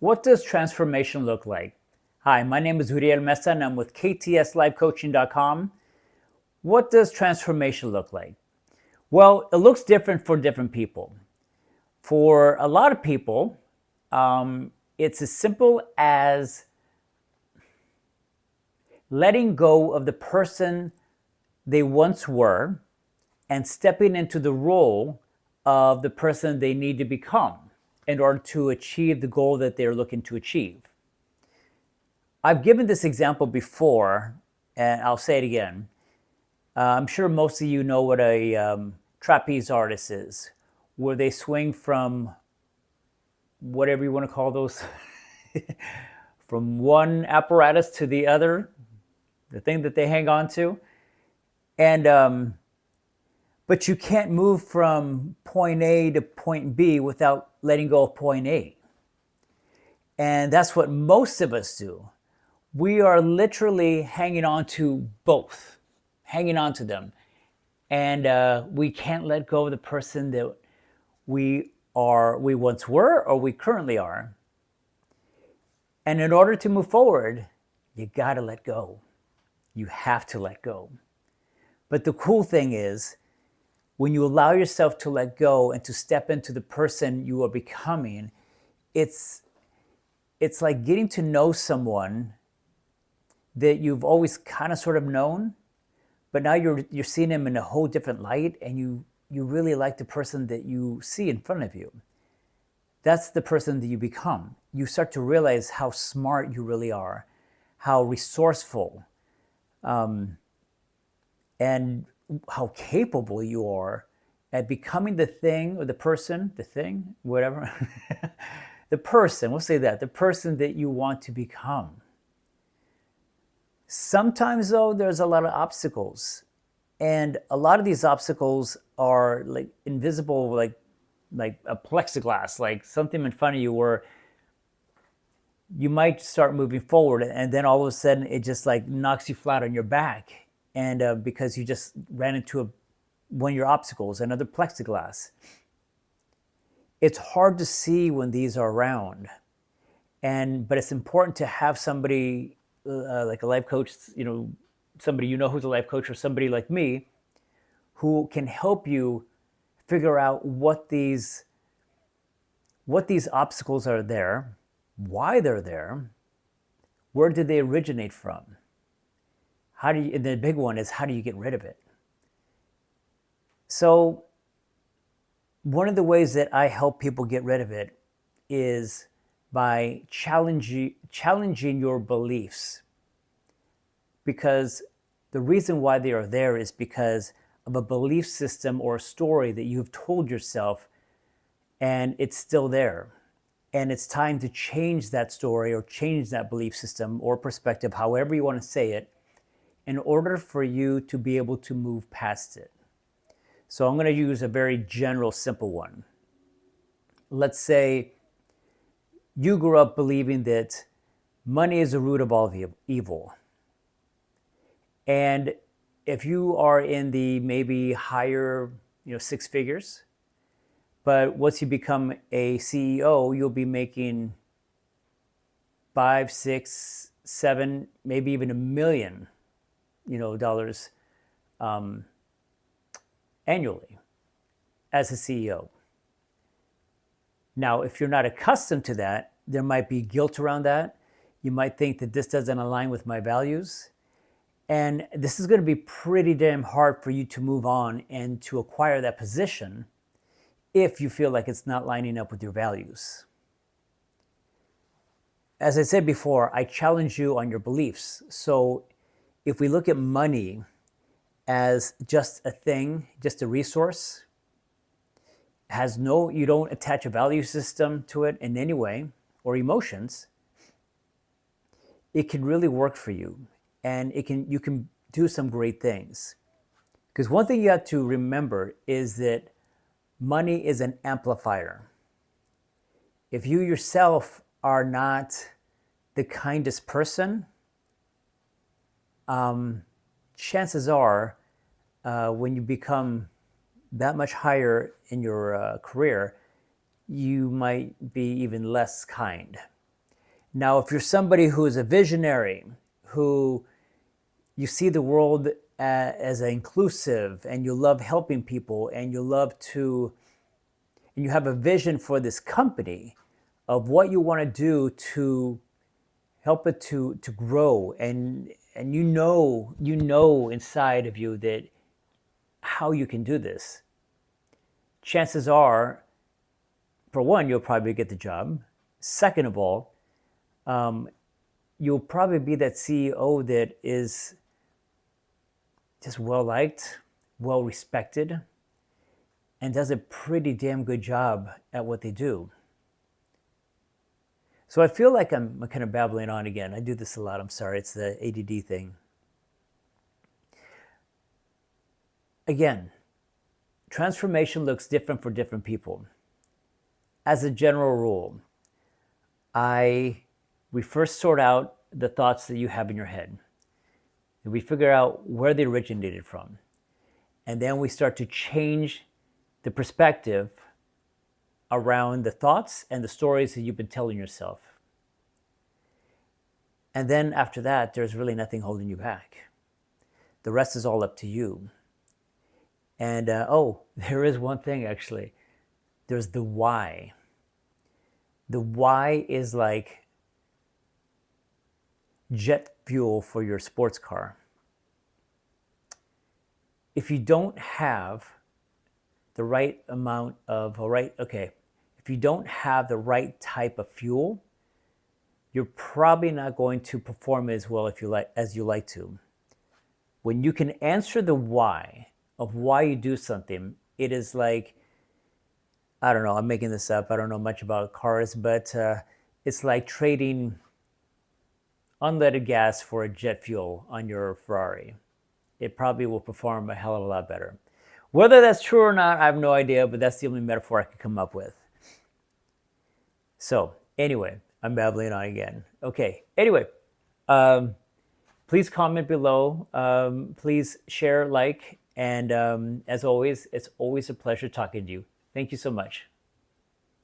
What does transformation look like? Hi, my name is Uriel Mesa and I'm with KTSLiveCoaching.com. What does transformation look like? Well, it looks different for different people. For a lot of people, it's as simple as letting go of the person they once were and stepping into the role of the person they need to become in order to achieve the goal that they're looking to achieve. I've given this example before, and I'll say it again. I'm sure most of you know what a trapeze artist is, where they swing from whatever you want to call those, from one apparatus to the other, the thing that they hang on to. And but you can't move from point A to point B without letting go of point A. And that's what most of us do. We are literally hanging on to both, hanging on to them. And we can't let go of the person that we once were or we currently are. And in order to move forward, you got to let go. You have to let go. But the cool thing is, when you allow yourself to let go and to step into the person you are becoming, it's like getting to know someone that you've always kind of sort of known, but now you're seeing them in a whole different light, and you really like the person that you see in front of you. That's the person that you become. You start to realize how smart you really are, how resourceful, and how capable you are at becoming the thing or the person, the thing, whatever, the person, we'll say that, the person that you want to become. Sometimes, though, there's a lot of obstacles. And a lot of these obstacles are like invisible, like a plexiglass, like something in front of you where you might start moving forward and then all of a sudden it just like knocks you flat on your back. And because you just ran into one of your obstacles, another plexiglass. It's hard to see when these are around. But it's important to have somebody like a life coach, somebody who's a life coach, or somebody like me who can help you figure out what these obstacles are there, why they're there, where did they originate from? And the big one is, how do you get rid of it? So one of the ways that I help people get rid of it is by challenging your beliefs. Because the reason why they are there is because of a belief system or a story that you've told yourself, and it's still there. And it's time to change that story or change that belief system or perspective, however you want to say it, in order for you to be able to move past it. So I'm going to use a very general, simple one. Let's say you grew up believing that money is the root of all evil. And if you are in the maybe higher, six figures, but once you become a CEO, you'll be making 5, 6, 7, maybe even $1 million, dollars annually as a CEO. Now, if you're not accustomed to that, there might be guilt around that. You might think that this doesn't align with my values. And this is going to be pretty damn hard for you to move on and to acquire that position if you feel like it's not lining up with your values. As I said before, I challenge you on your beliefs. So if we look at money as just a thing, just a resource, you don't attach a value system to it in any way, or emotions, it can really work for you. And you can do some great things. Because one thing you have to remember is that money is an amplifier. If you yourself are not the kindest person, chances are when you become that much higher in your career, you might be even less kind. Now, if you're somebody who is a visionary, who you see the world as an inclusive, and you love helping people, and you have a vision for this company of what you want to do to help it to grow, and you know inside of you that how you can do this, chances are, for one, you'll probably get the job. Second of all, you'll probably be that CEO that is just well liked, well respected, and does a pretty damn good job at what they do. So I feel like I'm kind of babbling on again. I do this a lot. I'm sorry. It's the ADD thing. Again, transformation looks different for different people. As a general rule, we first sort out the thoughts that you have in your head. We figure out where they originated from. And then we start to change the perspective around the thoughts and the stories that you've been telling yourself. And then after that, there's really nothing holding you back. The rest is all up to you. And there is one thing actually. There's the why. The why is like jet fuel for your sports car. If you don't have the right amount of, if you don't have the right type of fuel, you're probably not going to perform as well as you like to. When you can answer the why of why you do something, it is like, I don't know, I'm making this up. I don't know much about cars, but it's like trading unleaded gas for a jet fuel on your Ferrari. It probably will perform a hell of a lot better. Whether that's true or not, I have no idea, but that's the only metaphor I could come up with. So anyway, I'm babbling on again. Okay, anyway, please comment below. Please share, like, and as always, it's always a pleasure talking to you. Thank you so much.